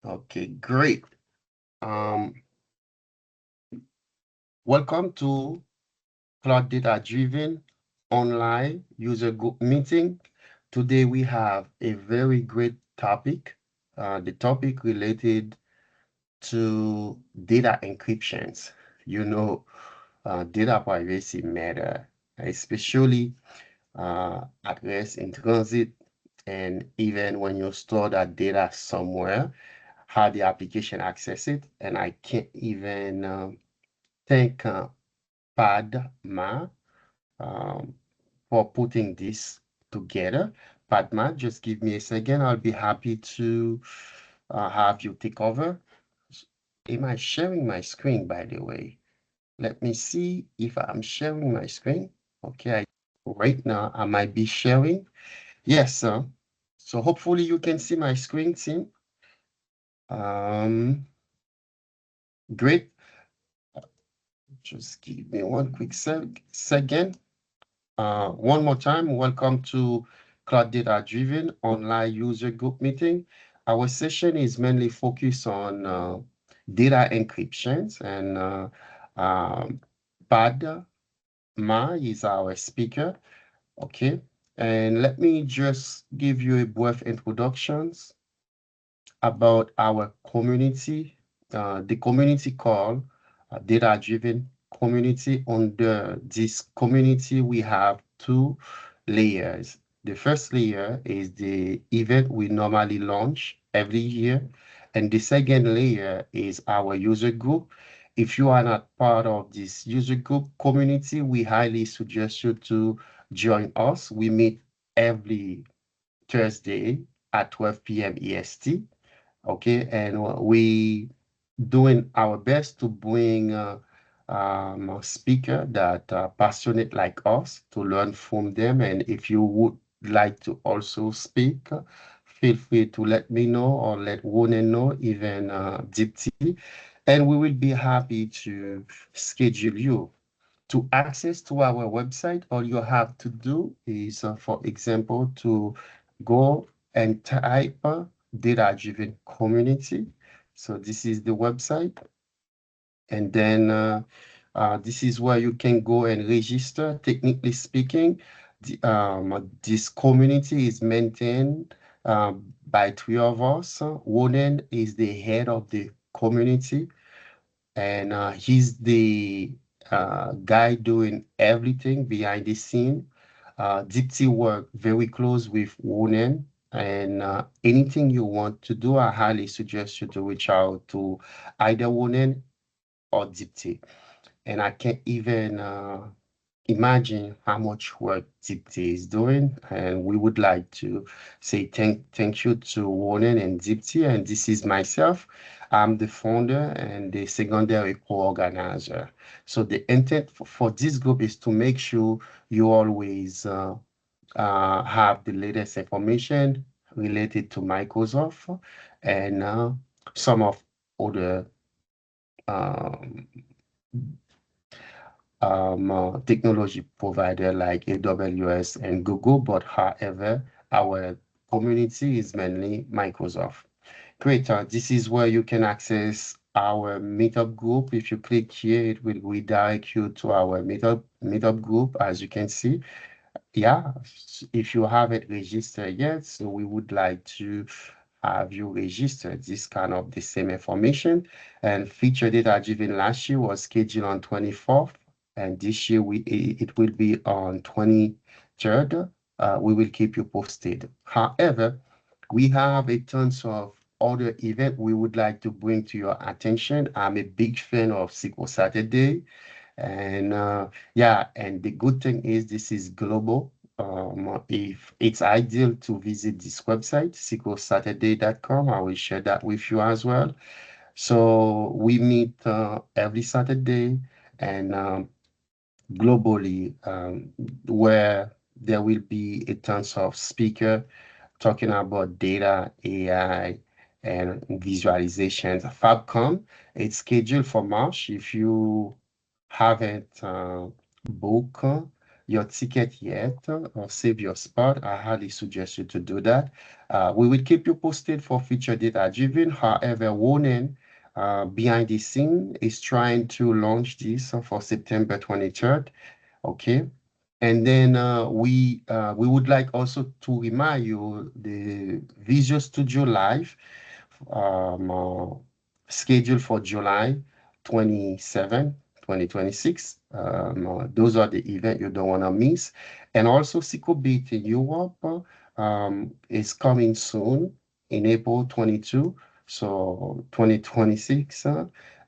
Okay, great. Um, Welcome to Cloud Data Driven Online User Group Meeting. Today we have a very great topic. The topic related to data encryptions. You know, data privacy matter, especially at rest in transit, and even when you store that data somewhere, how the application access it. And I can't even thank Padma um, for putting this together. Padma, just give me a second. I'll be happy to have you take over. Am I sharing my screen, by the way? Let me see if I'm sharing my screen. Okay, right now I might be sharing. Yes, sir. So hopefully you can see my screen, team. Um, Great. Just give me one quick second. One more time, welcome to Cloud Data Driven Online User Group Meeting. Our session is mainly focused on data encryptions, and Padma is our speaker. Okay, and let me just give you a brief introductions about our community, the community called Data Driven Community. Under this community, we have two layers. The first layer is the event we normally launch every year, and the second layer is our user group. If you are not part of this user group community, we highly suggest you to join us. We meet every Thursday at 12 p.m. EST. Okay, and we doing our best to bring a speaker that are passionate like us to learn from them. And if you would like to also speak, feel free to let me know or let Wonen know, even Dipti, and we will be happy to schedule you. To access to our website, all you have to do is, for example, to go and type data-driven community. So this is the website. And then this is where you can go and register. Technically speaking, this community is maintained by three of us. Wonen is the head of the community, and he's the guy doing everything behind the scene. Dipti work very close with Wonen, and anything you want to do, I highly suggest you to reach out to either Wonen or Dipti. And I can't even imagine how much work Dipti is doing. And we would like to say thank you to Warren and Dipti. And this is myself. I'm the founder and the secondary co-organizer. So the intent for this group is to make sure you always have the latest information related to Microsoft and some of other um, technology provider like AWS and Google, but however, our community is mainly Microsoft. Great. This is where you can access our meetup group. If you click here, it will redirect you to our meetup group, as you can see. Yeah, if you haven't registered yet, so we would like to have you register this kind of the same information. And feature data driven last year was scheduled on 24th, and this year it will be on 23rd. We will keep you posted. However, we have a tons of other event we would like to bring to your attention. I'm a big fan of SQL Saturday. And yeah, and the good thing is this is global. If it's ideal to visit this website, sqlsaturday.com, I will share that with you as well. So we meet every Saturday and globally, where there will be a tons of speaker talking about data, AI, and visualizations. Fabcom, it's scheduled for March. If you haven't booked, your ticket yet or save your spot, I highly suggest you to do that. We will keep you posted for future data driven. However, warning, behind the scene is trying to launch this for September 23rd. Okay. And then we would like also to remind you the Visual Studio Live um, uh, scheduled for July 27, 2026. Those are the events you don't want to miss. And also, Beat in Europe is coming soon in April 22, so 2026.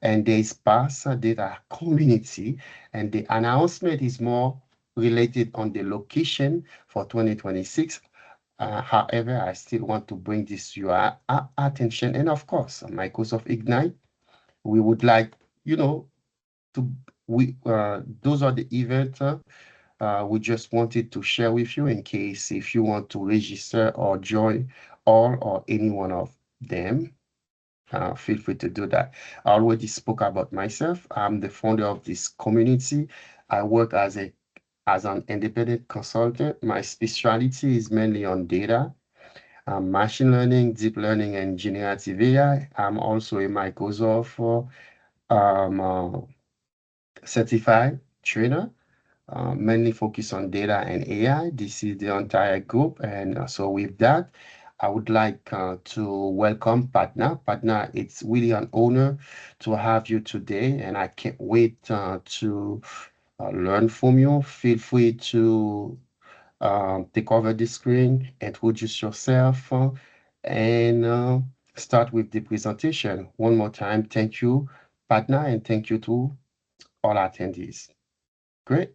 And there's PASS Data Community, and the announcement is more related on the location for 2026. However, I still want to bring this to your attention. And of course, Microsoft Ignite, we would like, you know, to we those are the events we just wanted to share with you in case if you want to register or join all or any one of them. Feel free to do that. I already spoke about myself. I'm the founder of this community. I work as an independent consultant. My specialty is mainly on data, machine learning, deep learning, and generative AI. I'm also a Microsoft certified trainer, mainly focused on data and AI. This is the entire group. And so with that, I would like to welcome Padma. Padma, it's really an honor to have you today, and I can't wait to learn from you. Feel free to take over the screen, introduce yourself, and start with the presentation. One more time, thank you, Padma, and thank you to all attendees. Great.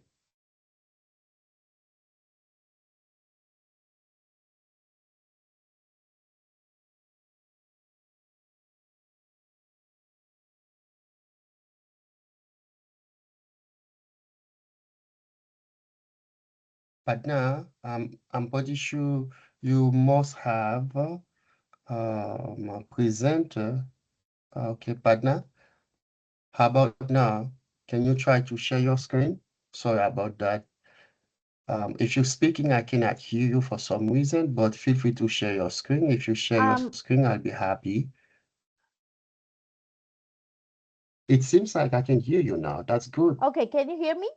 Padma, I'm pretty sure you must have a presenter. Okay, Padma, how about now? Can you try to share your screen? Sorry about that. If you're speaking, I cannot hear you for some reason, but feel free to share your screen. If you share your Um, screen, I'll be happy. It seems like I can hear you now. That's good. okay, can you hear me?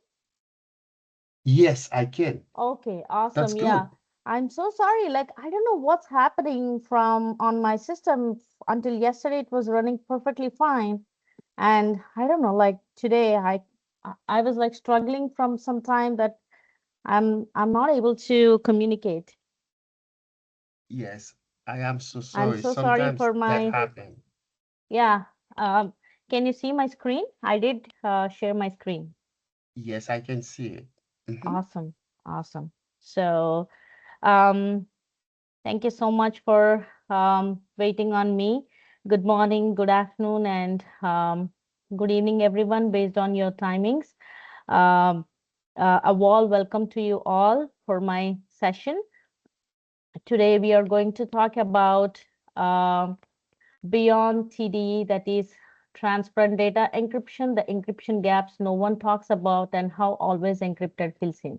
Yes, I can. Okay, That's awesome. Yeah. good. I'm so sorry. Like, I don't know what's happening from on my system. Until yesterday, it was running perfectly fine. And I don't know, like today, I was like struggling from some time that I'm not able to communicate. Yes, I am so I'm sorry. so sorry Sometimes for that my, happens. yeah. Um, can you see my screen? I did share my screen. Yes, I can see it. Hmm. Awesome. Awesome. So, um, thank you so much for waiting on me. Good morning, good afternoon, and good evening, everyone, based on your timings. Um, a warm welcome to you all for my session. Today, we are going to talk about beyond TDE, that is transparent data encryption, the encryption gaps no one talks about, and how always encrypted fills in.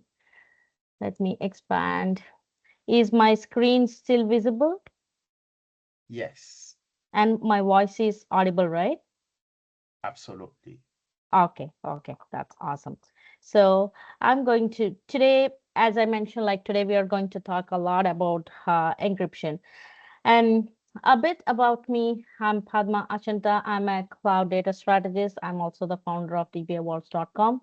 Let me expand. Is my screen still visible? Yes, And my voice is audible, right? absolutely. Okay, okay, that's awesome. So I'm going to today, as I mentioned, like today we are going to talk a lot about encryption. And a bit about me, I'm Padma Achanta. I'm a cloud data strategist. I'm also the founder of DBAs.com.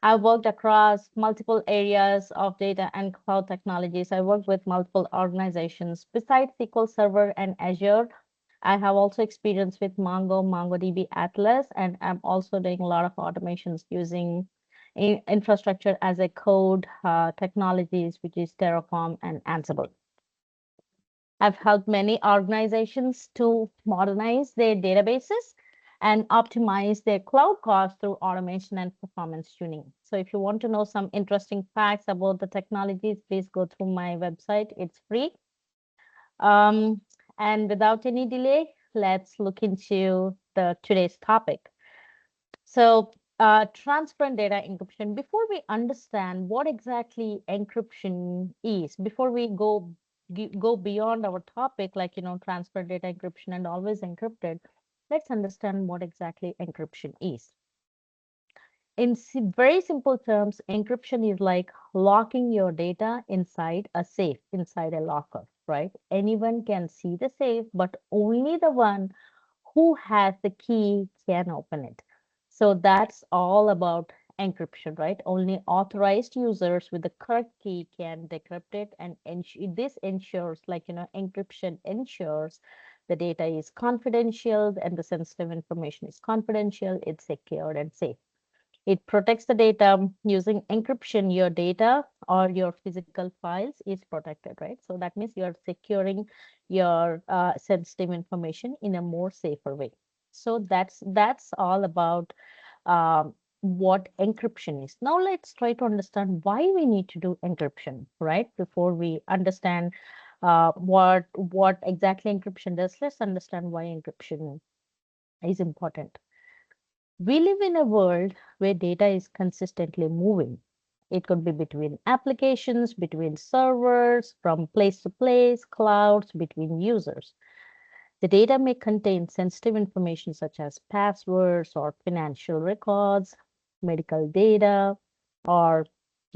I've worked across multiple areas of data and cloud technologies. I work with multiple organizations. Besides SQL Server and Azure, I have also experience with Mongo, MongoDB Atlas, and I'm also doing a lot of automations using infrastructure as a code technologies, which is Terraform and Ansible. I've helped many organizations to modernize their databases and optimize their cloud costs through automation and performance tuning. So if you want to know some interesting facts about the technologies, please go through my website. It's free. Um, and without any delay, let's look into the today's topic. So transparent data encryption. Before we understand what exactly encryption is, before we go beyond our topic, like transparent data encryption and always encrypted, let's understand what exactly encryption is. In very simple terms, encryption is like locking your data inside a safe, inside a locker, right? Anyone can see the safe, but only the one who has the key can open it. So that's all about encryption, right? Only authorized users with the correct key can decrypt it, and this ensures, encryption ensures the data is confidential and the sensitive information is confidential, it's secured and safe. It protects the data using encryption. Your data or your physical files is protected, right? So that means you're securing your sensitive information in a more safer way. So that's all about what encryption is. Now let's try to understand why we need to do encryption, right? Before we understand what exactly encryption does, let's understand why encryption is important. We live in a world where data is consistently moving. It could be between applications, between servers, from place to place, clouds, between users. The data may contain sensitive information such as passwords or financial records, medical data, or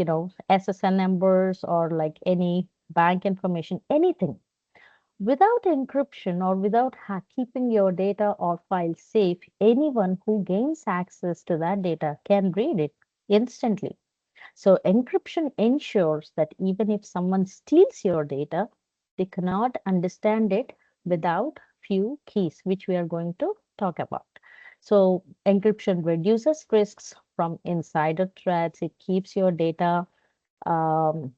SSN numbers, or like any bank information, anything. Without encryption or without keeping your data or files safe, anyone who gains access to that data can read it instantly. So, encryption ensures that even if someone steals your data, they cannot understand it without few keys, which we are going to talk about. So, encryption reduces risks from insider threats. It keeps your data um,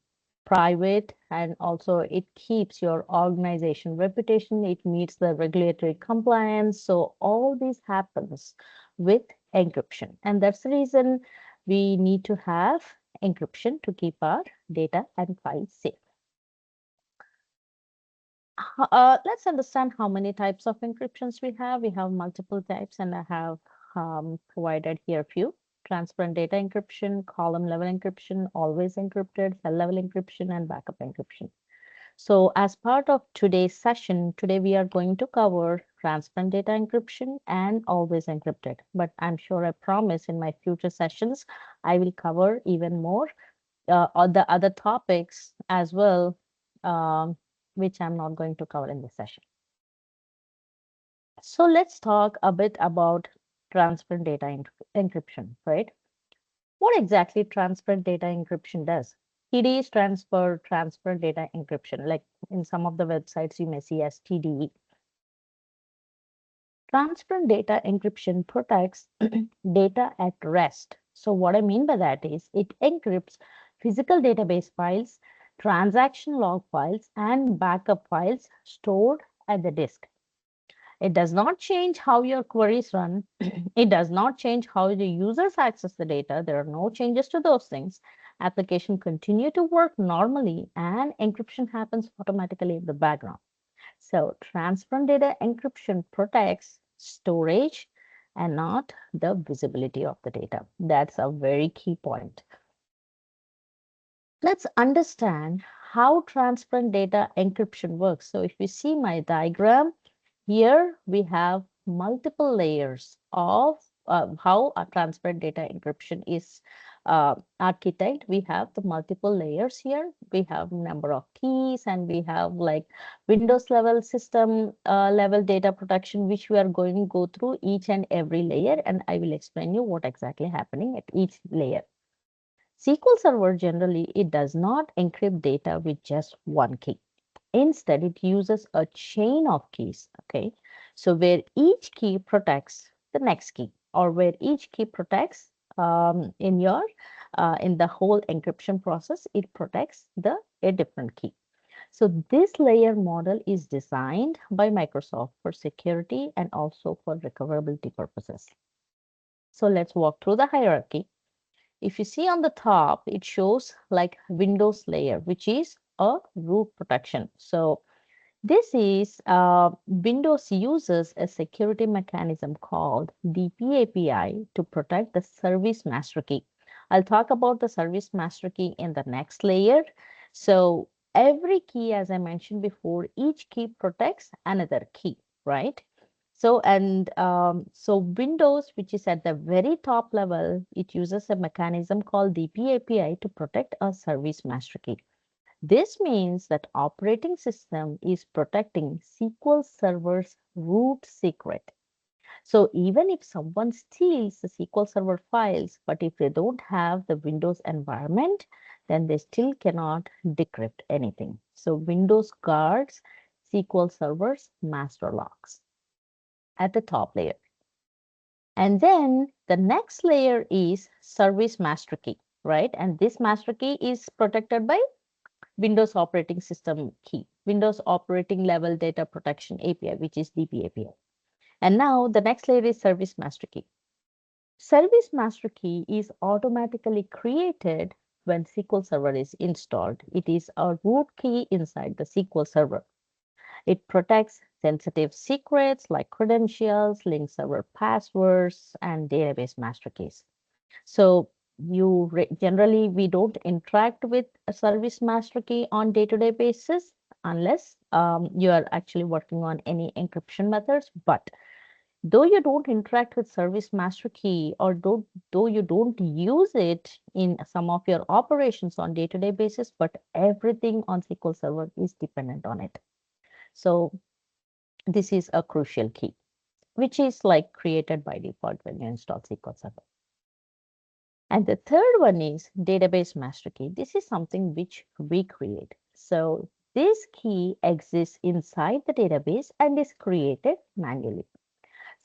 private, and also it keeps your organization reputation. It meets the regulatory compliance. So all this happens with encryption, and that's the reason we need to have encryption to keep our data and files safe. Let's understand how many types of encryptions we have. We have multiple types, and I have provided here a few. Transparent data encryption, column level encryption, always encrypted, cell level encryption, and backup encryption. So as part of today's session, today we are going to cover transparent data encryption and always encrypted. But I'm sure I promise in my future sessions, I will cover even more the other topics as well, um, which I'm not going to cover in this session. So let's talk a bit about transparent data encryption, right? What exactly transparent data encryption does? TDE stands for transparent data encryption. Like in some of the websites, you may see as TDE. Transparent data encryption protects data at rest. So what I mean by that is it encrypts physical database files, transaction log files, and backup files stored at the disk. It does not change how your queries run. It does not change how the users access the data. There are no changes to those things. Application continue to work normally and encryption happens automatically in the background. So transparent data encryption protects storage and not the visibility of the data. That's a very key point. Let's understand how transparent data encryption works. So if you see my diagram, here we have multiple layers of how a transparent data encryption is architect. We have the multiple layers here. We have number of keys, and we have like Windows level system level data protection, which we are going to go through each and every layer, and I will explain you what exactly happening at each layer. SQL Server generally, it does not encrypt data with just one key. Instead, it uses a chain of keys, okay? So where each key protects the next key, or where each key protects in the whole encryption process, it protects a different key. So this layer model is designed by Microsoft for security and also for recoverability purposes. So let's walk through the hierarchy. If you see on the top, it shows like Windows layer, which is a root protection. So This is Windows uses a security mechanism called DBAPI to protect the service master key. I'll talk about the service master key in the next layer. So every key, as I mentioned before, each key protects another key, right? So Windows, which is at the very top level, it uses a mechanism called DBAPI to protect a service master key. This means that operating system is protecting SQL Server's root secret. So even if someone steals the SQL Server files, but if they don't have the Windows environment, then they still cannot decrypt anything. So Windows guards SQL Server's master logs at the top layer. And then the next layer is service master key, right? And this master key is protected by Windows Operating System Key, Windows Operating Level Data Protection API, which is DBAPI. And now the next layer is Service Master Key. Service Master Key is automatically created when SQL Server is installed. It is a root key inside the SQL Server. It protects sensitive secrets like credentials, link server passwords, and database master keys. So generally we don't interact with a service master key on day-to-day basis unless you are actually working on any encryption methods. But though you don't interact with service master key or though you don't use it in some of your operations on day-to-day basis, but everything on SQL Server is dependent on it. So this is a crucial key, which is like created by default when you install SQL Server. And the third one is database master key. This is something which we create. So this key exists inside the database and is created manually.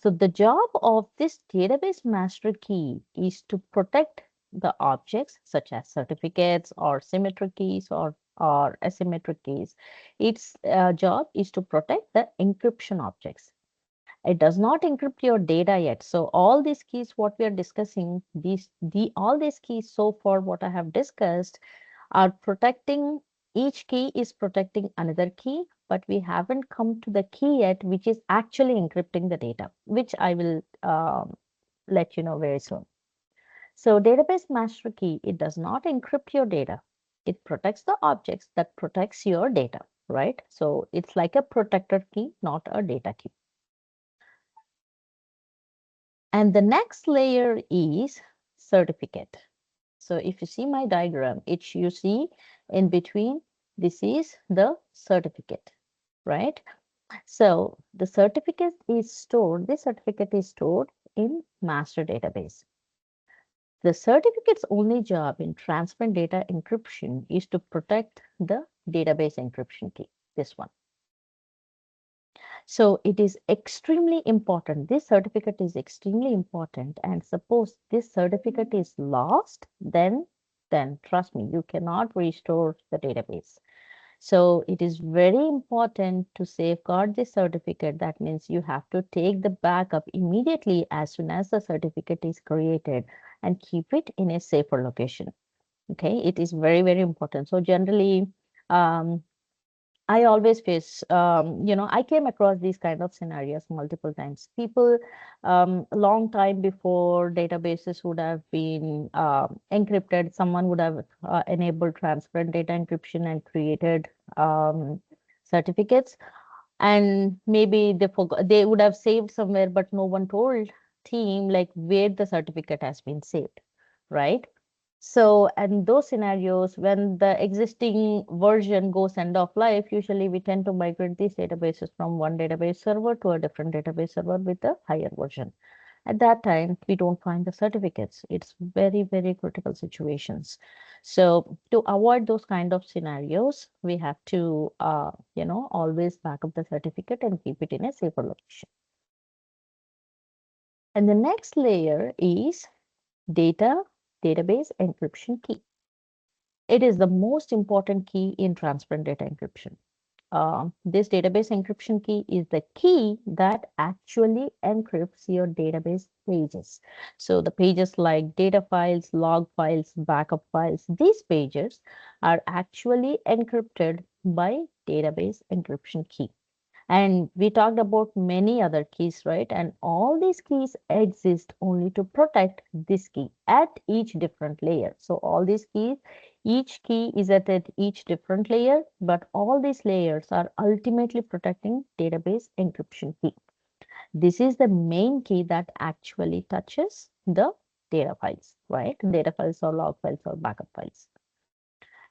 So the job of this database master key is to protect the objects such as certificates or symmetric keys or asymmetric keys. Its job is to protect the encryption objects. It does not encrypt your data yet. So all these keys, what we are discussing, all these keys so far, what I have discussed, are protecting, each key is protecting another key, but we haven't come to the key yet, which is actually encrypting the data, which I will let you know very soon. So database master key, it does not encrypt your data. It protects the objects that protects your data, right? So it's like a protector key, not a data key. And the next layer is certificate. So if you see my diagram, you see in between, this is the certificate, right? So the certificate is stored, this certificate is stored in master database. The certificate's only job in transparent data encryption is to protect the database encryption key, this one. So it is extremely important. This certificate is extremely important. And suppose this certificate is lost, then trust me, you cannot restore the database. So it is very important to safeguard this certificate. That means you have to take the backup immediately as soon as the certificate is created and keep it in a safer location. Okay, it is very, very important. So generally, um, I always face, I came across these kind of scenarios multiple times. People, a long time before databases would have been encrypted, someone would have enabled transparent data encryption and created certificates. And maybe they would have saved somewhere, but no one told team like where the certificate has been saved, right? So, and those scenarios, when the existing version goes end of life, usually we tend to migrate these databases from one database server to a different database server with a higher version. At that time, we don't find the certificates. It's very, very critical situations. So to avoid those kind of scenarios, we have to, always back up the certificate and keep it in a safer location. And the next layer is database encryption key. It is the most important key in transparent data encryption. this database encryption key is the key that actually encrypts your database pages. So the pages like data files, log files, backup files, these pages are actually encrypted by database encryption key. And we talked about many other keys, right? And all these keys exist only to protect this key at each different layer. So all these keys, each key is at each different layer, but all these layers are ultimately protecting database encryption key. This is the main key that actually touches the data files, right? Data files or log files or backup files.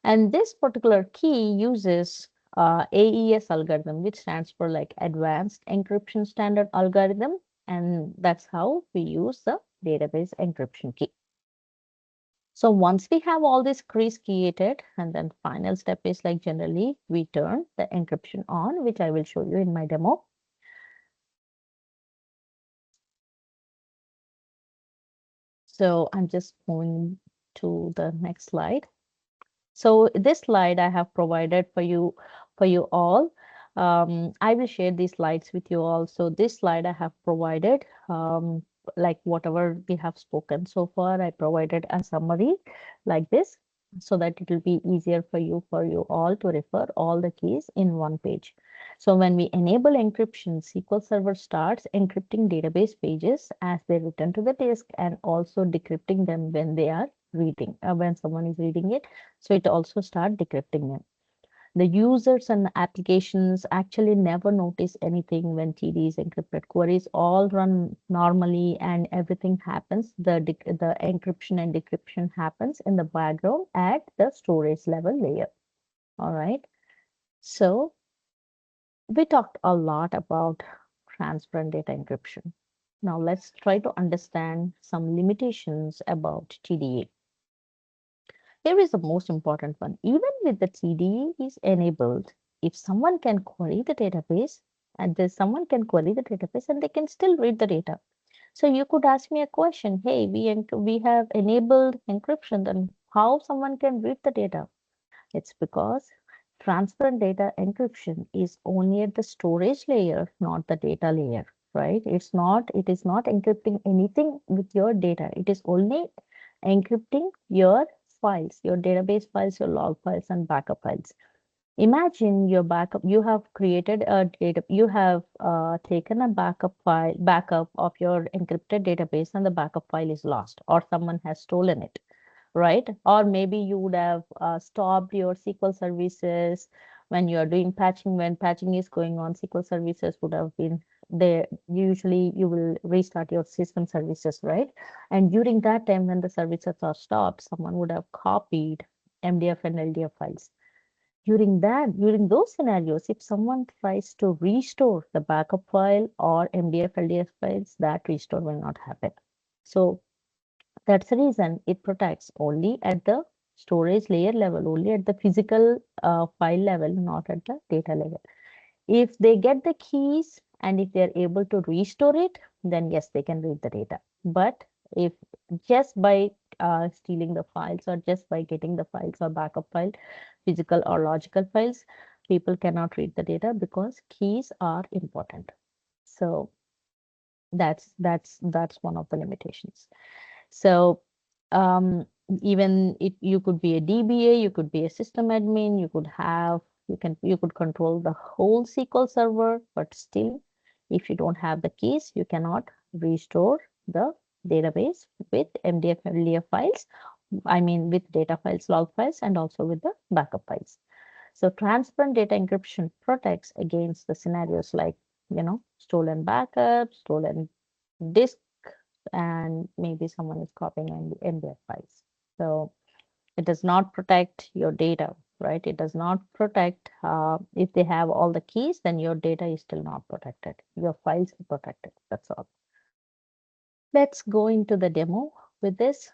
And this particular key uses AES algorithm, which stands for like Advanced Encryption Standard Algorithm. And that's how we use the database encryption key. So once we have all these keys created, and then final step is like generally we turn the encryption on, which I will show you in my demo. So I'm just moving to the next slide. So this slide I have provided for you all. I will share these slides with you all. So this slide I have provided, like whatever we have spoken so far, I provided a summary like this so that it will be easier for you all to refer all the keys in one page. So when we enable encryption, SQL Server starts encrypting database pages as they return to the disk and also decrypting them when they are reading, when someone is reading it. So it also start decrypting them. The users and applications actually never notice anything when TD is encrypted. Queries all run normally and everything happens. The encryption and decryption happens in the background at the storage level layer. All right. So we talked a lot about transparent data encryption. Now let's try to understand some limitations about TDA. Here is the most important one. Even with the TDE is enabled, if someone can query the database, and there's someone can query the database and they can still read the data. So you could ask me a question, hey, we have enabled encryption, then how someone can read the data? It's because transparent data encryption is only at the storage layer, not the data layer, right? It is not encrypting anything with your data. It is only encrypting your files, your database files, your log files, and backup files. Imagine your backup, you have created a data, you have taken a backup of your encrypted database, and the backup file is lost, or someone has stolen it, right? Or maybe you would have stopped your SQL services when you are doing patching. When patching is going on, SQL services would have been there. Usually you will restart your system services, right? And during that time when the services are stopped, someone would have copied MDF and LDF files. During those scenarios, if someone tries to restore the backup file or MDF, LDF files, that restore will not happen. So that's the reason it protects only at the storage layer level, only at the physical file level, not at the data level. If they get the keys and if they're able to restore it, then yes, they can read the data. But if just by stealing the files or just by getting the files or backup file, physical or logical files, people cannot read the data because keys are important. So that's one of the limitations. So um, even if you could be a DBA, you could be a system admin, you could control the whole SQL server, but still, if you don't have the keys, you cannot restore the database with MDF and LDF files. I mean, with data files, log files, and also with the backup files. So transparent data encryption protects against the scenarios like, stolen backups, stolen disk, and maybe someone is copying MDF files. So it does not protect your data, right? It does not protect, if they have all the keys, then your data is still not protected. Your files are protected. That's all. Let's go into the demo with this.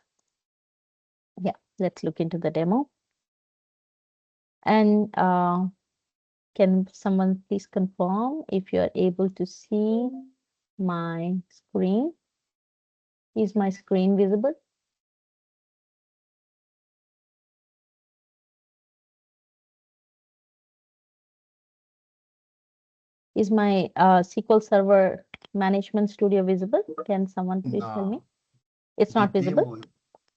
Yeah, let's look into the demo. And can someone please confirm if you're able to see my screen? Is my screen visible? Is my SQL Server Management Studio visible? Can someone please tell me? No, It's the not visible? demo,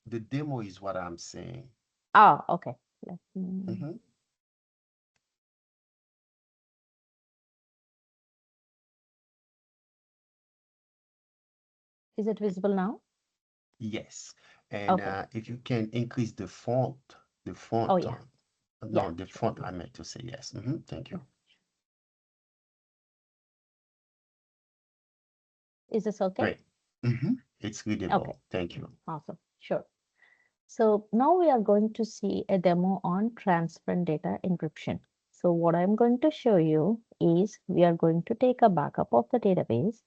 the demo is what I'm saying. Ah, okay. Let me, Mhm. is it visible now? Yes, and Okay. if you can increase the Oh, font yeah. on, Yeah, no, the sure. font I meant to say yes. Thank Yeah. you. Is this okay? Great. It's Okay. readable. Thank you. Awesome. Sure. So now we are going to see a demo on transparent data encryption. So what I'm going to show you is we are going to take a backup of the database.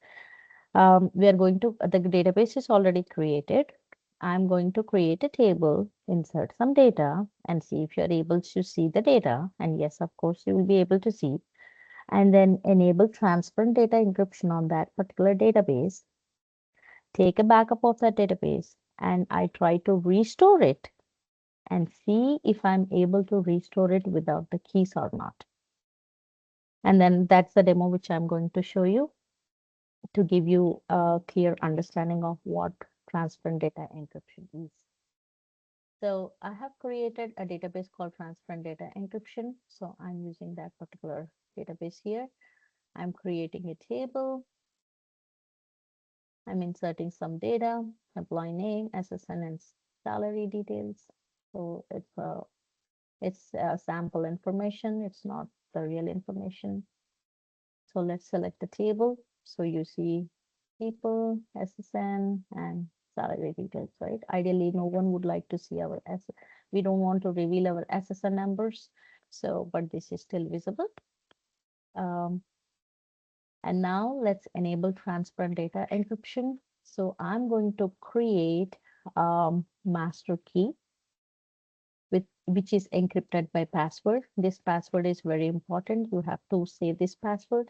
We are going to, the database is already created. I'm going to create a table, insert some data, and see if you're able to see the data. And yes, of course, you will be able to see. And then enable transparent data encryption on that particular database. Take a backup of that database, and I try to restore it and see if I'm able to restore it without the keys or not. And then that's the demo which I'm going to show you to give you a clear understanding of what transparent data encryption is. So I have created a database called transparent data encryption. So I'm using that particular database here. I'm creating a table. I'm inserting some data, employee name, SSN, and salary details. So it's sample information. It's not the real information. So let's select the table. So you see people, SSN, and salary details, right? Ideally, no one would like to see our S. We don't want to reveal our SSN numbers. So, but this is still visible. Um, and now let's enable transparent data encryption. So I'm going to create master key with which is encrypted by password. This password is very important. You have to save this password.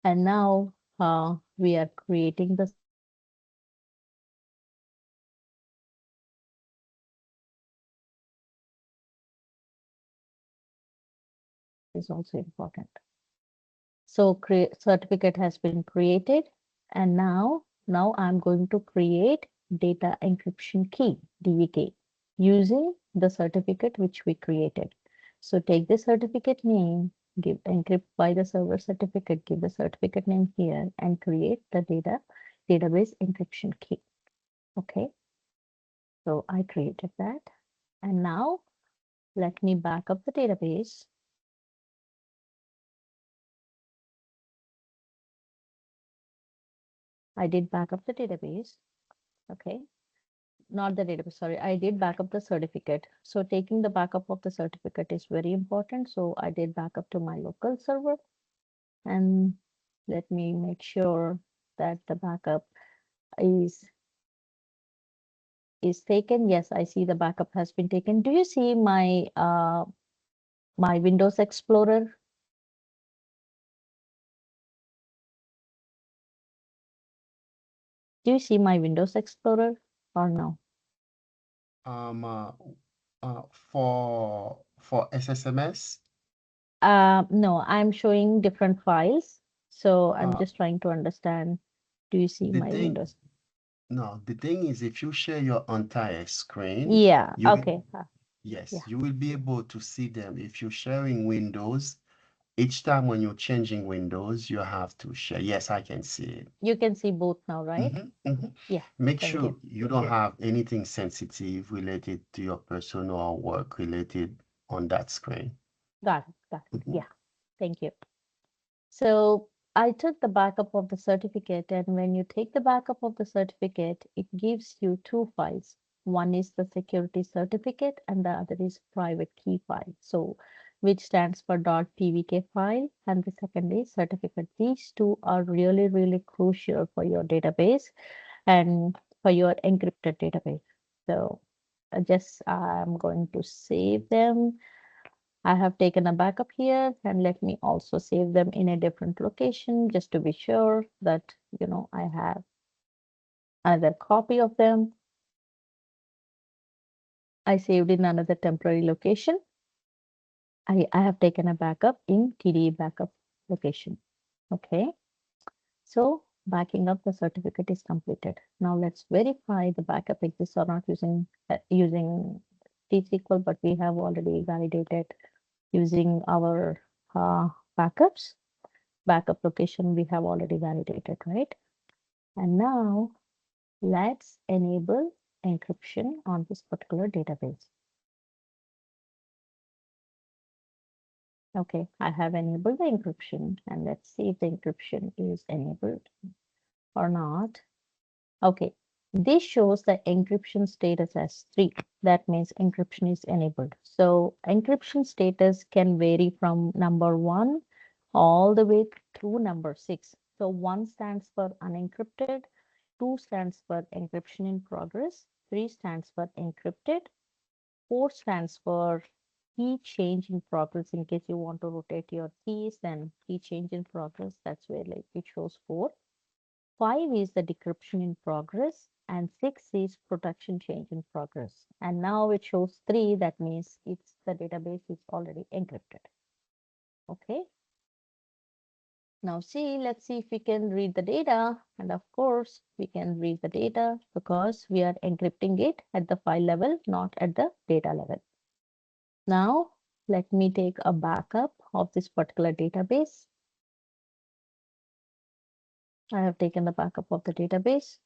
And now we are creating the certificate. That is also important. So certificate has been created, and now I'm going to create data encryption key (DEK) using the certificate which we created. So take the certificate name, give encrypt by the server certificate, give the certificate name here, and create the database encryption key. Okay, so I created that, and now let me back up the database. I did back up the database. Okay, not the database, sorry. I did back up the certificate. So taking the backup of the certificate is very important. So I did backup to my local server, and let me make sure that the backup is is taken. Yes, I see the backup has been taken. Do you see my Windows Explorer? Do you see my Windows Explorer or no? Um, uh, for SSMS, No, I'm showing different files. So I'm uh, just trying to understand. Do you see the my thing, Windows? no, the thing is, if you share your entire screen, Yeah, you will, okay. yes, Yeah, you will be able to see them. If you're sharing Windows, each time when you're changing Windows, you have to share. Yes, I can see it. you can see both now, right? hmm hmm Yeah, Make thank you. sure you don't have anything sensitive related to your personal or work related on that screen. Got it, got it. Mhm. Yeah, thank you. So I took the backup of the certificate, and when you take the backup of the certificate, it gives you two files. One is the security certificate, and the other is private key file. So, which stands for .pvk file, and the second is certificate. These two are really, really crucial for your database and for your encrypted database. So, I'm going to save them. I have taken a backup here, and let me also save them in a different location just to be sure that, I have another copy of them. I saved in another temporary location. I have taken a backup in TDE backup location. Okay. So backing up the certificate is completed. Now let's verify the backup exists or not using T-SQL, but we have already validated using our backups. Backup location we have already validated, right? And now let's enable encryption on this particular database. Okay, I have enabled the encryption, and let's see if the encryption is enabled or not. Okay, this shows the encryption status as 3. That means encryption is enabled. So encryption status can vary from number 1 all the way through number 6. So 1 stands for unencrypted, 2 stands for encryption in progress, 3 stands for encrypted, 4 stands for key change in progress. In case you want to rotate your keys, then key change in progress, that's where like it shows 4. 5 is the decryption in progress, and 6 is protection change in progress. And now it shows 3, that means it's the database is already encrypted. Okay. Now see, let's see if we can read the data. And of course, we can read the data because we are encrypting it at the file level, not at the data level. Now, let me take a backup of this particular database. I have taken the backup of the database.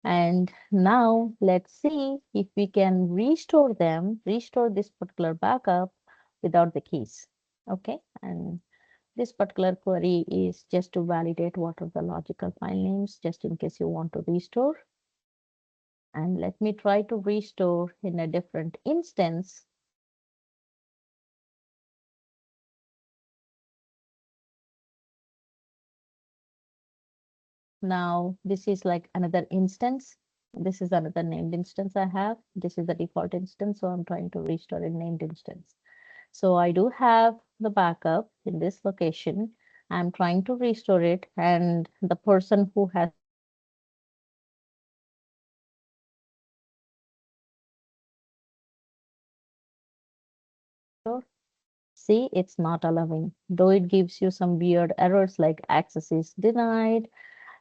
And now let's see if we can restore this particular backup without the keys. Okay, and this particular query is just to validate what are the logical file names, just in case you want to restore. And let me try to restore in a different instance. Now, this is like another instance. This is another named instance I have. This is the default instance, so I'm trying to restore a named instance. So I do have the backup in this location. I'm trying to restore it, and the person who has created the backup is trying to restore. And let me try to restore. See, it's not allowing, though it gives you some weird errors like access is denied,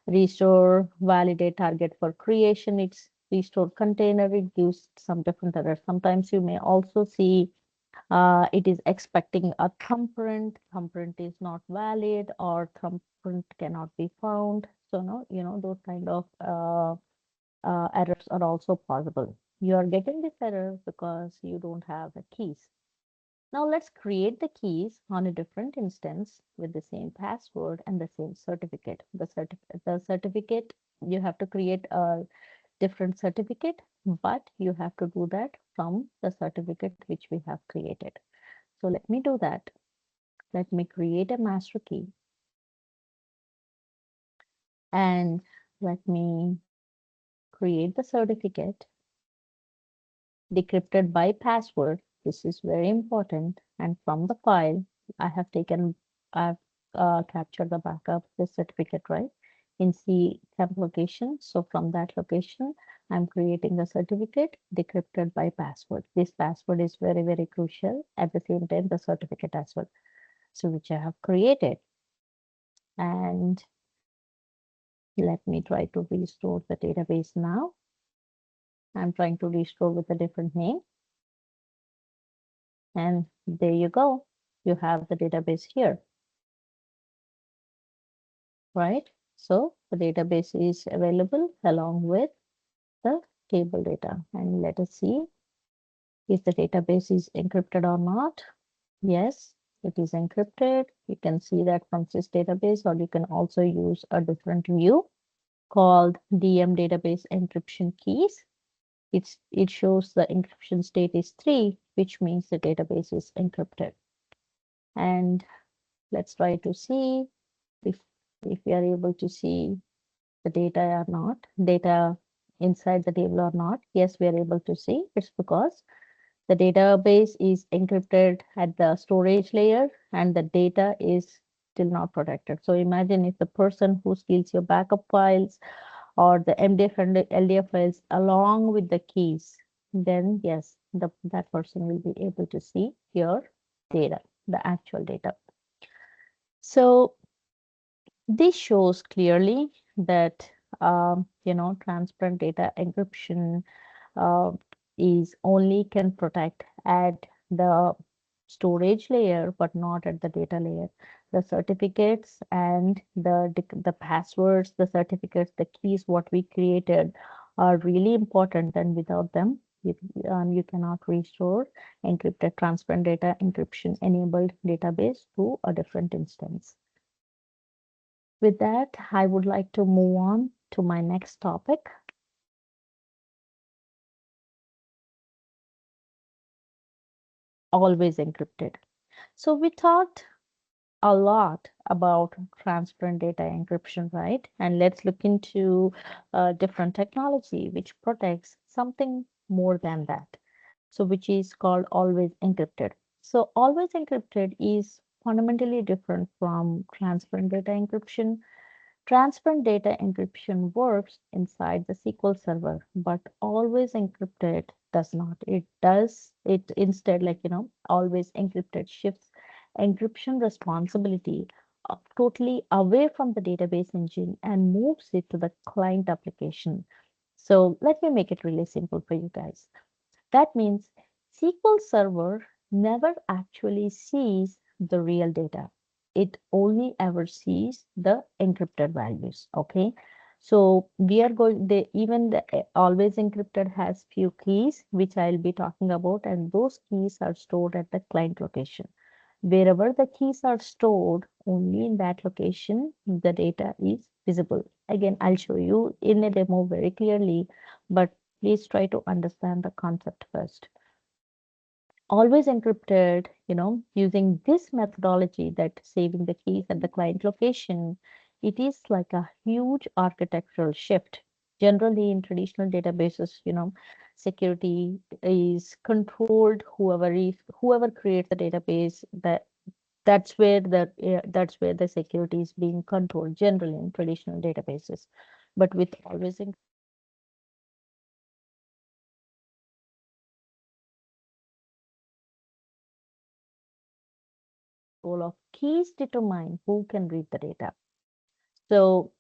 restore validate target for creation, it's restore container, it gives some different errors. Sometimes you may also see it is expecting a thumbprint. Thumbprint is not valid, or thumbprint cannot be found. So no, those kind of errors are also possible. You are getting this error because you don't have the keys. Now let's create the keys on a different instance with the same password and the same certificate. The certificate, you have to create a different certificate, but you have to do that from the certificate which we have created. So let me do that. Let me create a master key, and let me create the certificate decrypted by password. This is very important. And from the file, I have I've captured the backup, the certificate, right? In C temp location. So from that location, I'm creating the certificate decrypted by password. This password is very, very crucial. At the same time, the certificate as well. So which I have created. And let me try to restore the database now. I'm trying to restore with a different name. And there you go. You have the database here, right? So the database is available along with the table data. And let us see if the database is encrypted or not. Yes, it is encrypted. You can see that from this database, or you can also use a different view called DM database encryption keys. It shows the encryption state is 3, which means the database is encrypted. And let's try to see if we are able to see the data or not, data inside the table or not. Yes, we are able to see. It's because the database is encrypted at the storage layer and the data is still not protected. So imagine if the person who steals your backup files or the MDF and the LDF files along with the keys, then yes, that person will be able to see your data, the actual data. So this shows clearly that transparent data encryption uh, is only can protect at the storage layer, but not at the data layer. The certificates and the passwords, the certificates, the keys, what we created are really important, and without them, you cannot restore encrypted transparent data encryption enabled database to a different instance. With that, I would like to move on to my next topic, always encrypted. So we talked a lot about transparent data encryption, right? And let's look into different technology which protects something more than that. So which is called always encrypted. So always encrypted is fundamentally different from transparent data encryption. Transparent data encryption works inside the SQL server, but always encrypted does not. It does it instead, always encrypted shifts encryption responsibility totally away from the database engine and moves it to the client application. So let me make it really simple for you guys. That means SQL Server never actually sees the real data. It only ever sees the encrypted values. Okay. So we are going, even the always encrypted has few keys, which I'll be talking about, and those keys are stored at the client location. Wherever the keys are stored, only in that location, the data is visible. Again, I'll show you in a demo very clearly, but please try to understand the concept first. Always encrypted, using this methodology that saving the keys at the client location, it is like a huge architectural shift. Generally, in traditional databases, security is controlled. Whoever creates the database, that's where the security is being controlled. Generally, in traditional databases, but with always role of keys determine who can read the data. So,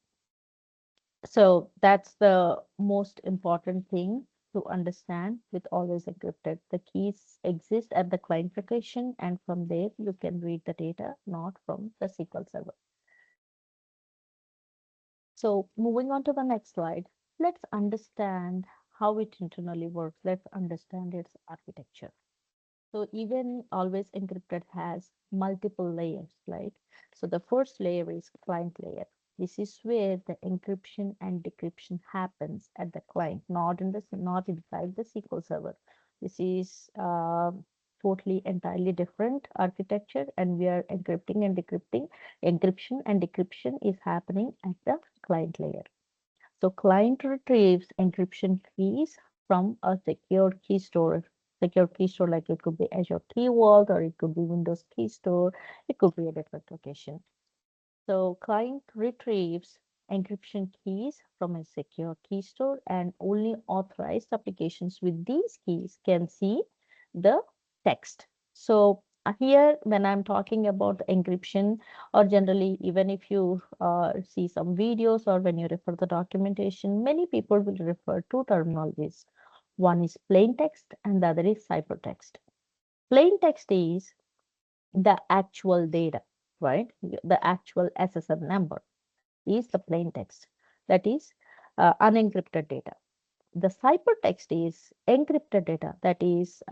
so that's the most important thing to understand with always encrypted. The keys exist at the client location, and from there you can read the data, not from the SQL server. So, moving on to the next slide, let's understand how it internally works. Let's understand its architecture. So even always encrypted has multiple layers, right? So the first layer is client layer. This is where the encryption and decryption happens at the client, not inside the SQL server. This is totally entirely different architecture, and we are encrypting and decrypting. Encryption and decryption is happening at the client layer. So client retrieves encryption keys from a secure key store. Secure key store, like it could be Azure Key Vault or it could be Windows Key Store. It could be a different location. So client retrieves encryption keys from a secure key store, and only authorized applications with these keys can see the text. So here, when I'm talking about encryption, or generally, even if you see some videos or when you refer the documentation, many people will refer to terminologies. One is plain text and the other is ciphertext. Plain text is the actual data, right? The actual SSN number is the plain text. That is unencrypted data. The ciphertext is encrypted data, that is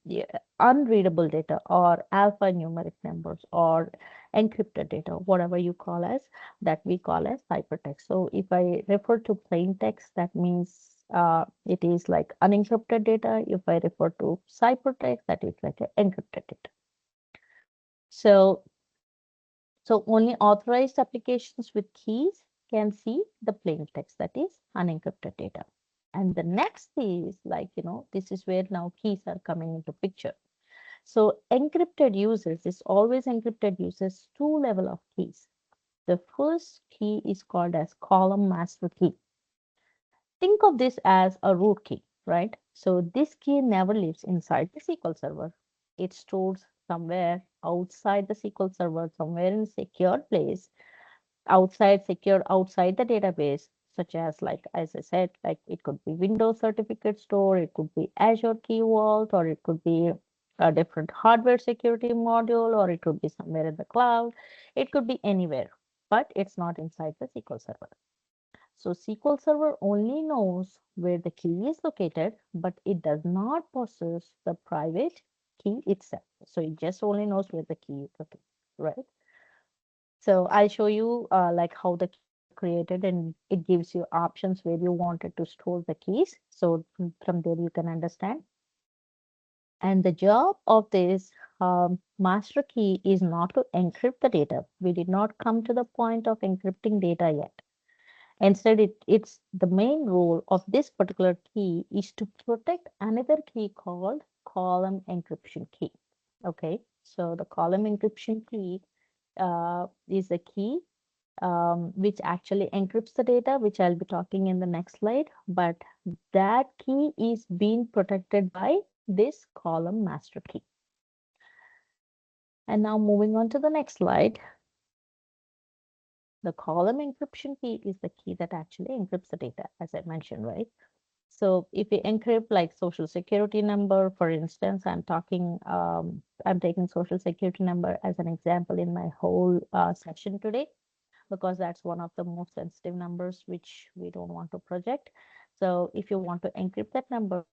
yeah, unreadable data or alphanumeric numbers or encrypted data, whatever you call as, that we call as ciphertext. So if I refer to plain text, that means it is like unencrypted data. If I refer to ciphertext, that is like encrypted data. So so only authorized applications with keys can see the plain text, that is unencrypted data. And the next is like, this is where now keys are coming into picture. So encrypted users is always encrypted users two level of keys. The first key is called as column master key. Think of this as a root key, right? So this key never lives inside the SQL server. It stores somewhere outside the SQL server, somewhere in a secure place, outside secure outside the database, such as like as I said, like it could be Windows certificate store, it could be Azure Key Vault, or it could be a different hardware security module, or it could be somewhere in the cloud. It could be anywhere, but it's not inside the SQL server. So SQL Server only knows where the key is located, but it does not possess the private key itself. So it just only knows where the key is located, right? So I'll show you like how the key are created, and it gives you options where you wanted to store the keys. So from there you can understand. And the job of this master key is not to encrypt the data. We did not come to the point of encrypting data yet. Instead, it's the main role of this particular key is to protect another key called column encryption key. Okay, so the column encryption key is a key which actually encrypts the data, which I'll be talking in the next slide. But that key is being protected by this column master key. And now moving on to the next slide, the column encryption key is the key that actually encrypts the data, as I mentioned, right? So if we encrypt like social security number, for instance, I'm taking social security number as an example in my whole session today, because that's one of the most sensitive numbers which we don't want to project. So if you want to encrypt that number,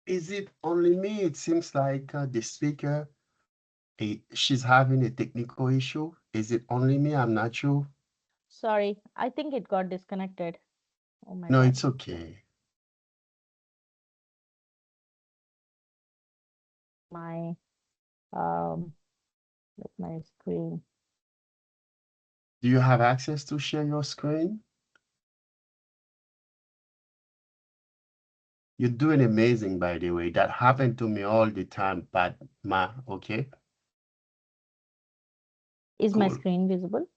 Is it only me? It seems like the speaker, she's having a technical issue. Is it only me? I'm not sure. sorry, I think it got disconnected. Oh my No, God. it's okay. My um with my screen. Do you have access to share your screen? You're doing amazing, by the way. That happened to me all the time, Padma. Okay, Is my cool. screen visible?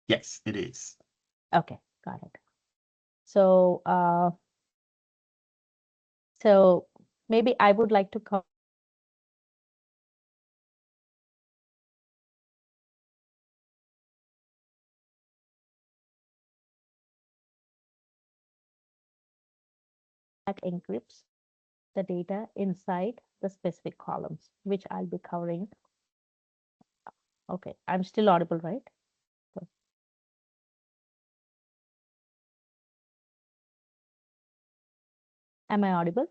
Yes, it is. Okay, got it. So so maybe I would like to cover that encrypts the data inside the specific columns, which I'll be covering. Okay, I'm still audible, right? So, am I audible?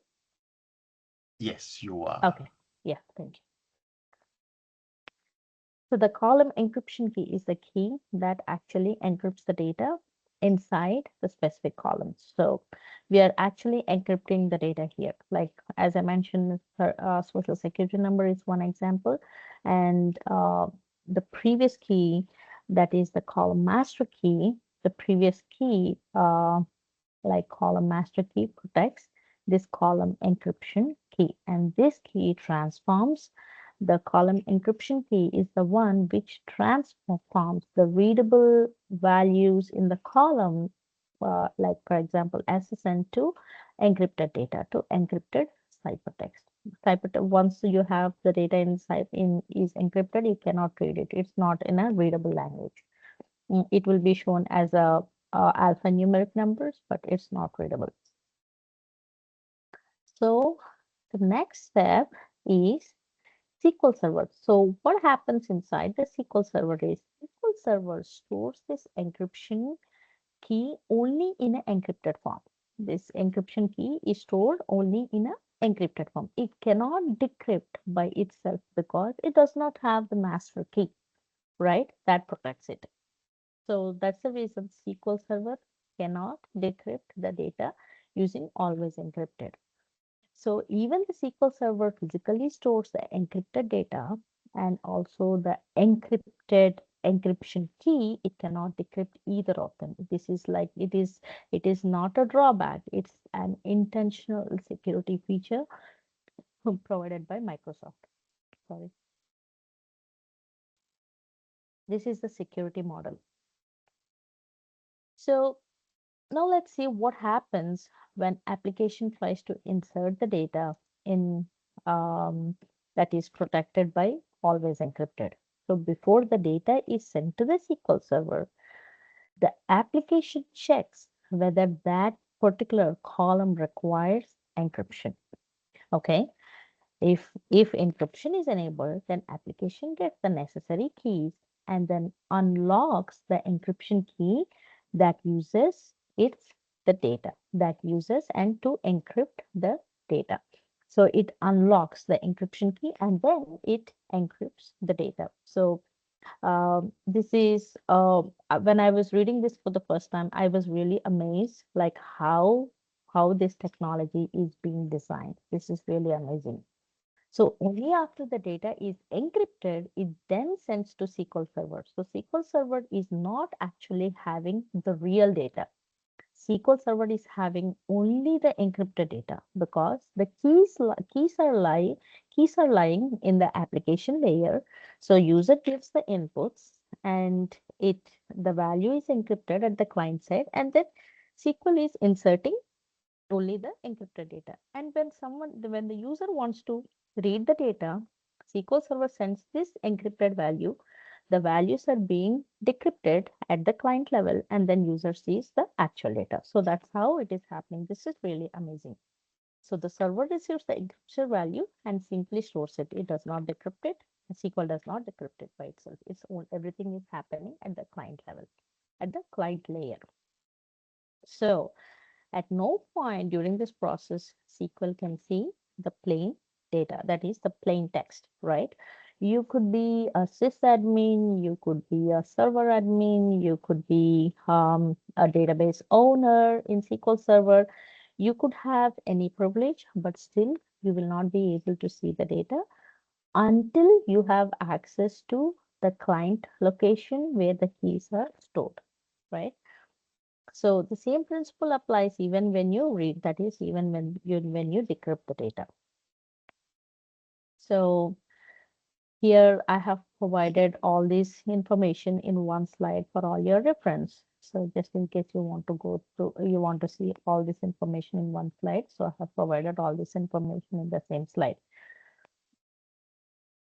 Yes, you are. Okay, yeah, thank you. So the column encryption key is the key that actually encrypts the data inside the specific columns. So we are actually encrypting the data here. Like as I mentioned, social security number is one example, and the previous key, that is the column master key, the previous key, like column master key protects this column encryption key, and this key transforms the column encryption key is the one which transforms the readable values in the column, like for example SSN, to encrypted data, to encrypted ciphertext. Once you have the data in is encrypted, you cannot read it. It's not in a readable language. It will be shown as a alphanumeric numbers, but it's not readable. So the next step is SQL Server. So what happens inside the SQL Server is SQL Server stores this encryption key only in an encrypted form. This encryption key is stored only in an encrypted form. It cannot decrypt by itself because it does not have the master key, right? That protects it. So that's the reason SQL Server cannot decrypt the data using Always Encrypted. So even the SQL Server physically stores the encrypted data and also the encrypted encryption key, it cannot decrypt either of them. This is like it is not a drawback. It's an intentional security feature provided by Microsoft. Sorry. This is the security model. So now let's see what happens when application tries to insert the data in that is protected by always encrypted. So before the data is sent to the SQL server, the application checks whether that particular column requires encryption. Okay. If encryption is enabled, then application gets the necessary keys and then unlocks the encryption key that uses its the data that uses and to encrypt the data. So it unlocks the encryption key and then it encrypts the data. So this is when I was reading this for the first time, I was really amazed, like how this technology is being designed. This is really amazing. So only after the data is encrypted, it then sends to SQL Server. So SQL Server is not actually having the real data. SQL Server is having only the encrypted data because the keys are lying in the application layer. So user gives the inputs and it the value is encrypted at the client side, and then SQL is inserting only the encrypted data. And when the user wants to read the data, SQL Server sends this encrypted value. The values are being decrypted at the client level, and then user sees the actual data. So that's how it is happening. This is really amazing. So the server receives the encryption value and simply stores it. It does not decrypt it. SQL does not decrypt it by itself. Everything is happening at the client level, at the client layer. So at no point during this process, SQL can see the plain data, that is the plain text, right? You could be a sysadmin, you could be a server admin, you could be a database owner in SQL Server. You could have any privilege, but still you will not be able to see the data until you have access to the client location where the keys are stored, right? So the same principle applies even when you read, that is, even when you decrypt the data. So here I have provided all this information in one slide for all your reference. So just in case you want to see all this information in one slide. So I have provided all this information in the same slide.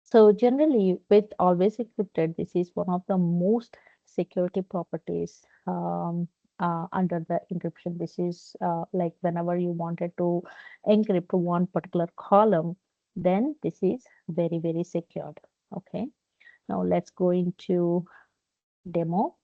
So generally, with Always Encrypted, this is one of the most security properties under the encryption. This is like whenever you wanted to encrypt one particular column, then this is very, very secured. Okay. Now let's go into demo.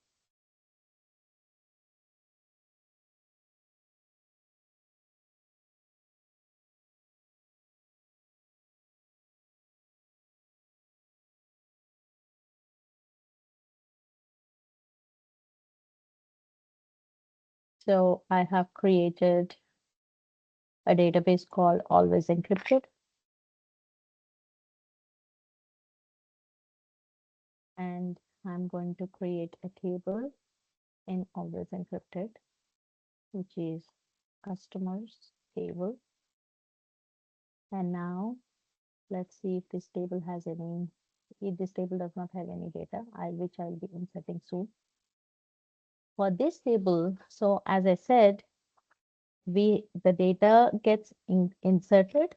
So I have created a database called Always Encrypted, and I'm going to create a table in Always Encrypted, which is customers table. And now let's see if this table has any, if this table does not have any data, which I'll be inserting soon. For this table, so as I said, the data gets inserted.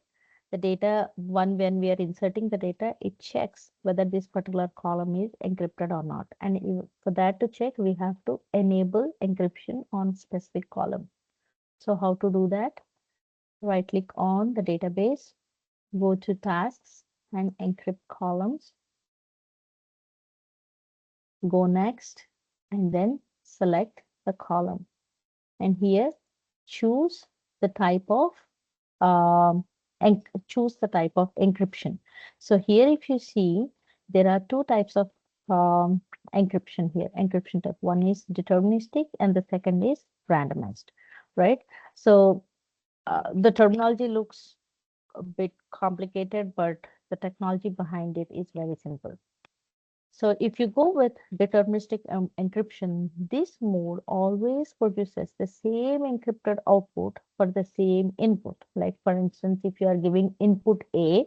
The data, when we are inserting the data, it checks whether this particular column is encrypted or not. And for that to check, we have to enable encryption on specific column. So how to do that? Right click on the database, go to tasks and encrypt columns, go next, and then select the column. And here choose the type of and choose the type of encryption. So here if you see, there are two types of encryption here, encryption type. One is deterministic and the second is randomized, right? So the terminology looks a bit complicated, but the technology behind it is very simple. So if you go with deterministic encryption, this mode always produces the same encrypted output for the same input. Like for instance, if you are giving input A,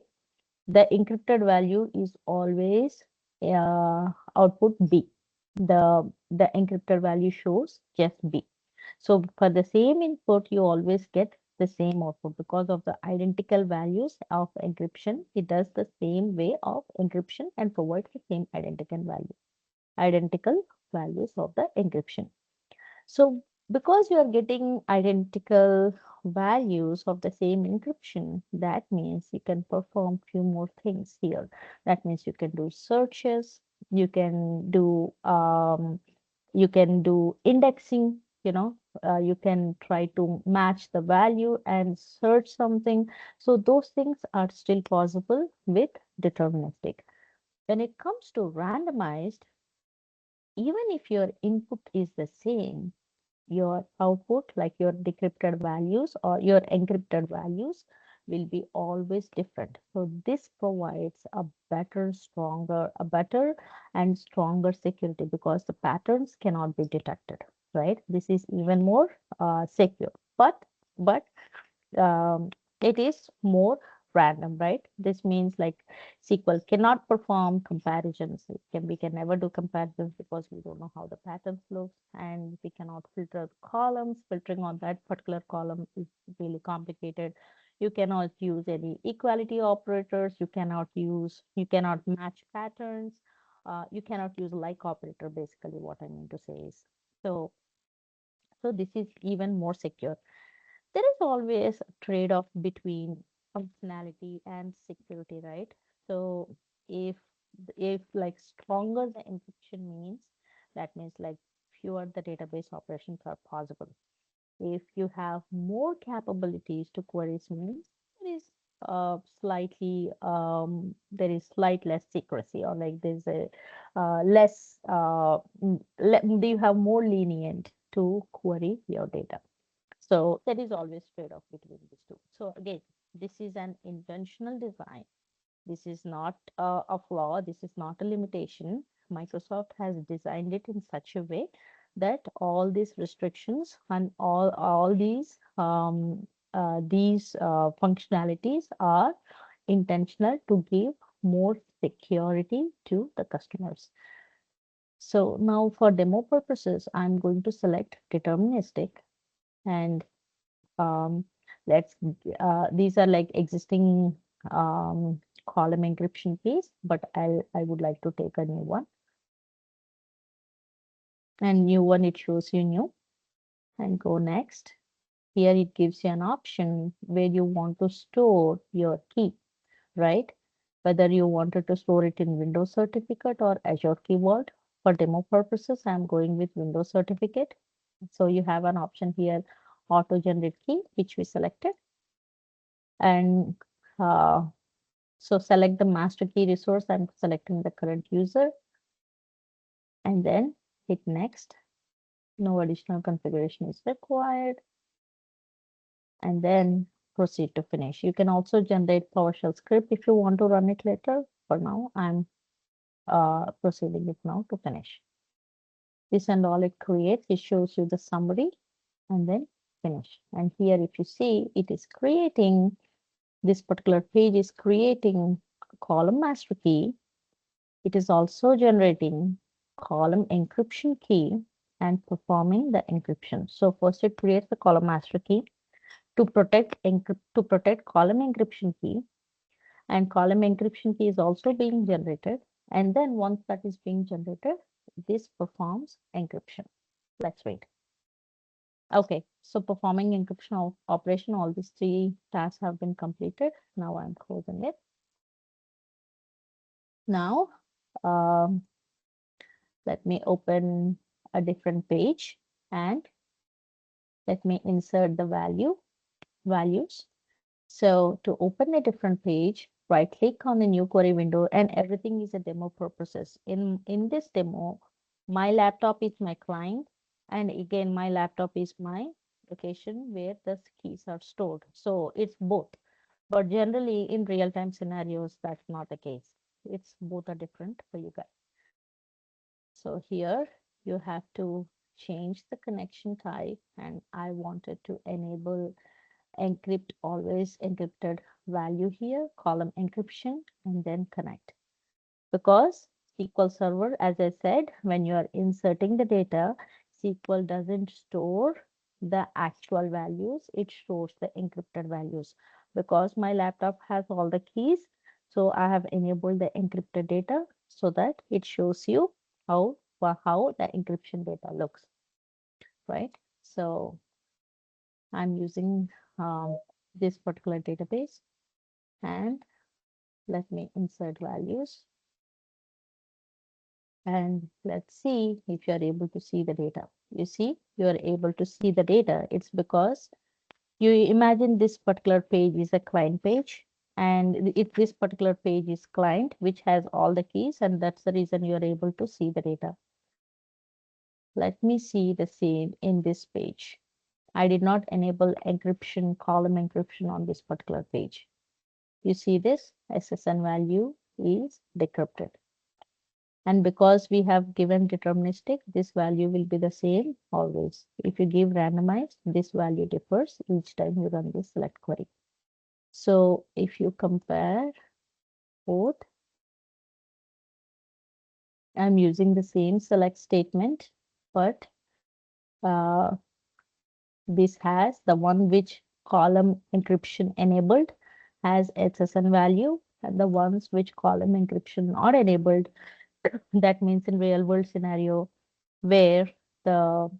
the encrypted value is always output B. The encrypted value shows just B. So for the same input, you always get the same output because of the identical values of encryption. It does the same way of encryption and provides the same identical values of the encryption. So because you are getting identical values of the same encryption, that means you can perform few more things here. That means you can do searches, you can do indexing, you can try to match the value and search something. So those things are still possible with deterministic. When it comes to randomized, even if your input is the same, your output, like your decrypted values or your encrypted values, will be always different. So this provides a better and stronger security because the patterns cannot be detected, right? This is even more secure. But um, it is more random, right? This means like SQL cannot perform comparisons. We can never do comparisons because we don't know how the patterns look, and we cannot filter columns. Filtering on that particular column is really complicated. You cannot use any equality operators. You cannot match patterns. You cannot use like operator. Basically, what I mean to say is so. So this is even more secure. There is always a trade-off between functionality and security, right? So if if like stronger the encryption means, that means like fewer the database operations are possible. If you have more capabilities to queries means there is there is slight less secrecy, or like there's a less you have more lenient to query your data. So there is always trade-off between these two. So again, this is an intentional design. This is not a flaw. This is not a limitation. Microsoft has designed it in such a way that all these restrictions and all these functionalities are intentional to give more security to the customers. So now for demo purposes, I'm going to select deterministic, and um, let's these are like existing column encryption keys, but I would like to take a new one. And new one, it shows you new, and go next. Here it gives you an option where you want to store your key, right? Whether you wanted to store it in Windows certificate or Azure Key Vault. For demo purposes, I'm going with Windows certificate. So you have an option here, auto generate key, which we selected. And uh, so select the master key resource. I'm selecting the current user, and then hit next. No additional configuration is required, and then proceed to finish. You can also generate PowerShell script if you want to run it later. For now, I'm proceeding it now to finish. This and all it creates, it shows you the summary and then finish. And here, if you see, it is creating, this particular page is creating column master key. It is also generating column encryption key and performing the encryption. So first it creates the column master key to protect column encryption key, and column encryption key is also being generated. And then once that is being generated, this performs encryption. Let's wait. Okay, so performing encryption operation, all these three tasks have been completed. Now I'm closing it. Now, um, let me open a different page and let me insert the values. So to open a different page, right click on the new query window, and everything is a demo purposes. In this demo, my laptop is my client, and again, my laptop is my location where the keys are stored. So it's both. But generally in real-time scenarios, that's not the case. It's both are different for you guys. So here you have to change the connection type, and I wanted to enable encrypt always encrypted value here, column encryption, and then connect. Because SQL Server, as I said, when you are inserting the data, SQL doesn't store the actual values, it stores the encrypted values. Because my laptop has all the keys, so I have enabled the encrypted data so that it shows you how the encryption data looks, right? So I'm using this particular database, and let me insert values. And let's see if you're able to see the data. You see, you're able to see the data. It's because you imagine this particular page is a client page, and if this particular page is client, which has all the keys, and that's the reason you're able to see the data. Let me see the same in this page. I did not enable encryption, column encryption on this particular page. You see this SSN value is decrypted. And because we have given deterministic, this value will be the same always. If you give randomized, this value differs each time you run this select query. So if you compare both, I'm using the same select statement, but uh, this has the one which column encryption enabled has SSN value, and the ones which column encryption not enabled, that means in real world scenario where the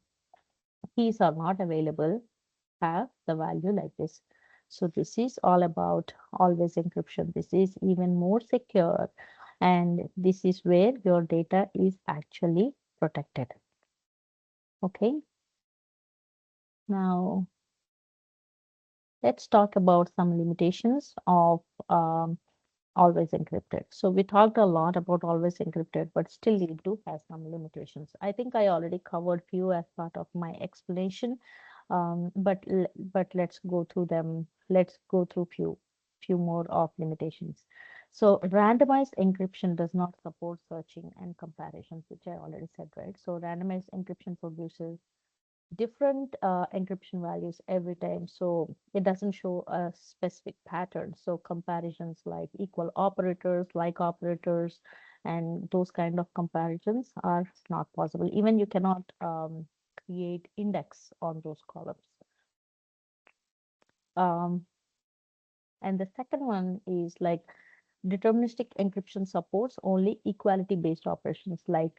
keys are not available, have the value like this. So this is all about always encryption. This is even more secure, and this is where your data is actually protected. Okay, now let's talk about some limitations of um, always encrypted. So we talked a lot about always encrypted, but still it do have some limitations. I think I already covered few as part of my explanation, but let's go through them. Let's go through few more of limitations. So randomized encryption does not support searching and comparisons, which I already said, right? So randomized encryption produces different encryption values every time. So it doesn't show a specific pattern. So comparisons like equal operators, like operators, and those kind of comparisons are not possible. Even you cannot create index on those columns. Um, and the second one is like deterministic encryption supports only equality based operations like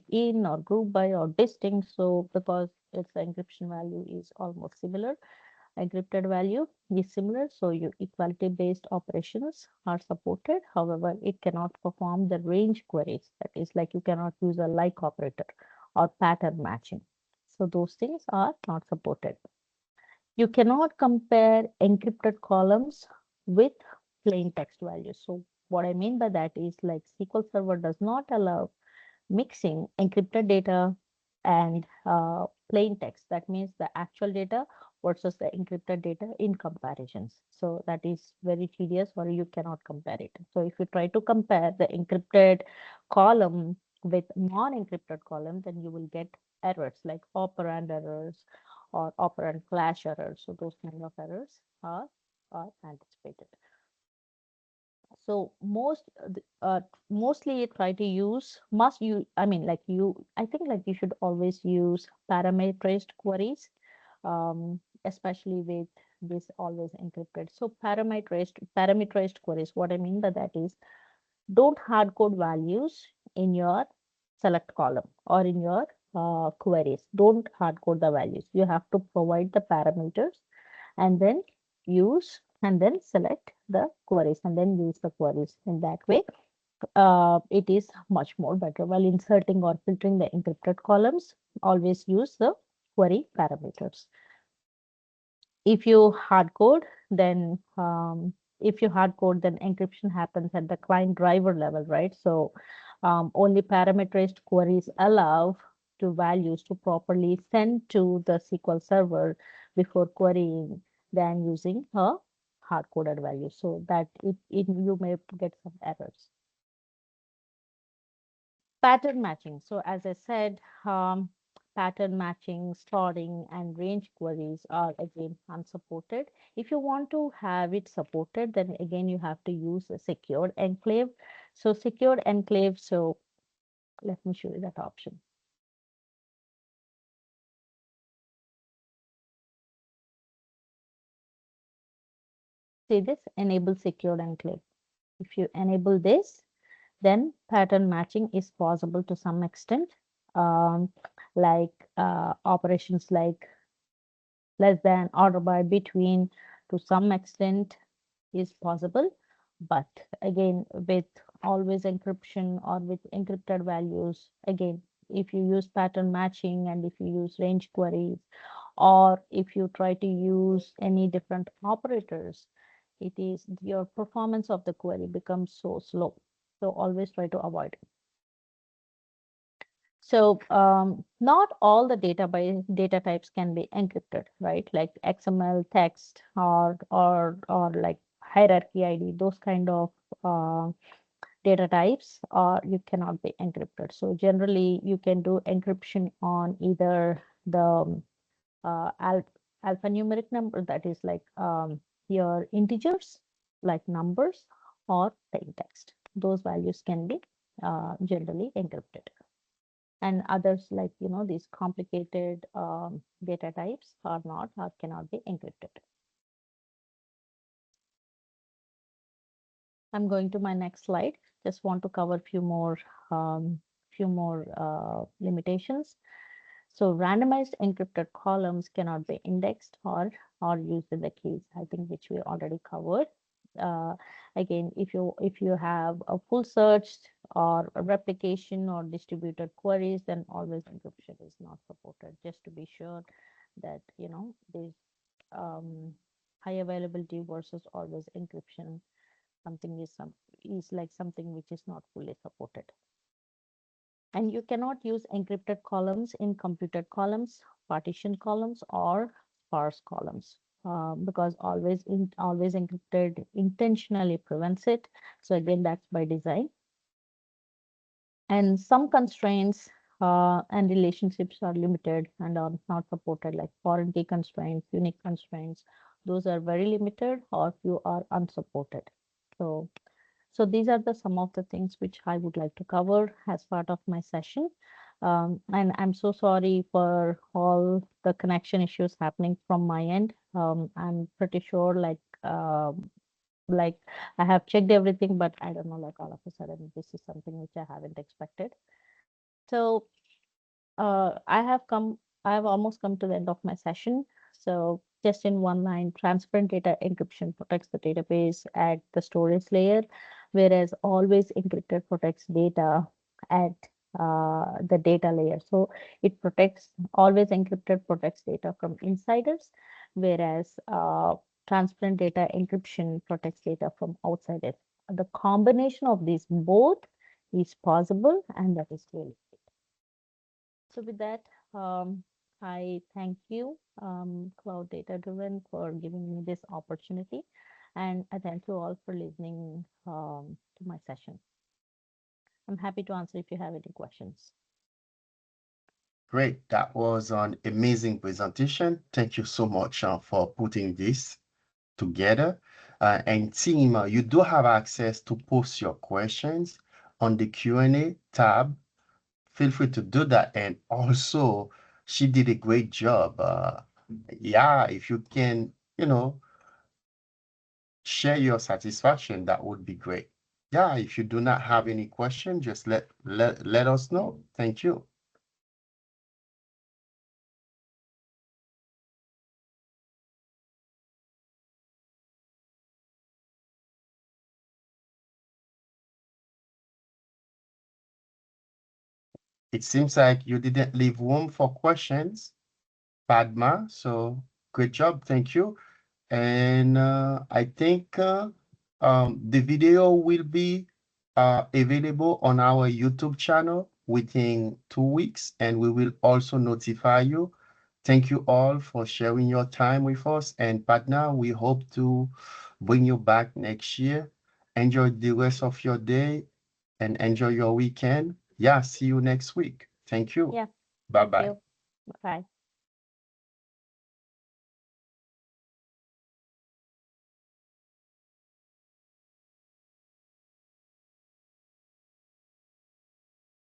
in or group by or distinct. So because its encryption value is almost similar, encrypted value is similar, so your equality based operations are supported. However, it cannot perform the range queries. That is like you cannot use a like operator or pattern matching. So those things are not supported. You cannot compare encrypted columns with plain text values. So what I mean by that is like SQL Server does not allow mixing encrypted data and plain text. That means the actual data versus the encrypted data in comparisons. So that is very tedious, or you cannot compare it. So if you try to compare the encrypted column with non-encrypted column, then you will get errors like operand errors or operand flash errors. So those kind of errors are anticipated. So mostly try to use must you I mean like you I think like you should always use parameterized queries, especially with this always encrypted. So parameterized queries, what I mean by that is don't hard code values in your select column or in your queries. Don't hard code the values. You have to provide the parameters and then use and then select the queries and then use the queries. In that way, it is much more better. While inserting or filtering the encrypted columns, always use the query parameters. If you hard code, then encryption happens at the client driver level, right? So only parameterized queries allow to values to properly send to the SQL server before querying than using a hard coded value. So that you may get some errors. Pattern matching. So as I said, pattern matching, sorting, and range queries are again unsupported. If you want to have it supported, then again you have to use a secured enclave. So secured enclave, so let me show you that option. See this, enable secured enclave. If you enable this, then pattern matching is possible to some extent. Um, like operations like less than, order by, between, to some extent is possible. But again, with always encryption or with encrypted values, again, if you use pattern matching and if you use range queries, or if you try to use any different operators, it is your performance of the query becomes so slow. So always try to avoid it. So not all the data types can be encrypted, right? Like XML, text, or like hierarchy ID, those kind of uh, data types, or you cannot be encrypted. So generally, you can do encryption on either the alphanumeric number, that is like your integers, like numbers, or plain text. Those values can be generally encrypted, and others like these complicated data types are not or cannot be encrypted. I'm going to my next slide. Just want to cover few more limitations. So randomized encrypted columns cannot be indexed or used in the keys, I think, which we already covered. Uh, Again, if you have a full search or a replication or distributed queries, then always encryption is not supported. Just to be sure that there's um, high availability versus always encryption. Something is like something which is not fully supported. And you cannot use encrypted columns in computed columns, partition columns, or sparse columns, because always encrypted intentionally prevents it. So again, that's by design. And some constraints and relationships are limited and are not supported, like foreign key constraints, unique constraints. Those are very limited or few are unsupported. So these are some of the things which I would like to cover as part of my session. And I'm so sorry for all the connection issues happening from my end. I'm pretty sure like I have checked everything, but I don't know, like all of a sudden this is something which I haven't expected. So I have almost come to the end of my session. So just in one line, transparent data encryption protects the database at the storage layer, whereas always encrypted protects data at the data layer. So it protects, always encrypted protects data from insiders, whereas transparent data encryption protects data from outsiders. The combination of these both is possible, and that is really. So with that, I thank you, Cloud Data Driven, for giving me this opportunity. And I thank you all for listening to my session. I'm happy to answer if you have any questions. Great. That was an amazing presentation. Thank you so much for putting this together. And team, you do have access to post your questions on the Q&A tab. Feel free to do that. And also, she did a great job. Yeah, if you can, share your satisfaction, that would be great. Yeah, if you do not have any question, just let us know. Thank you. It seems like you didn't leave room for questions, Padma. So good job. Thank you. And I think the video will be available on our YouTube channel within 2 weeks, and we will also notify you. Thank you all for sharing your time with us. And Padma, we hope to bring you back next year. Enjoy the rest of your day and enjoy your weekend. yeah, see you next week. Thank you. Yeah. Bye Thank bye. you. Bye.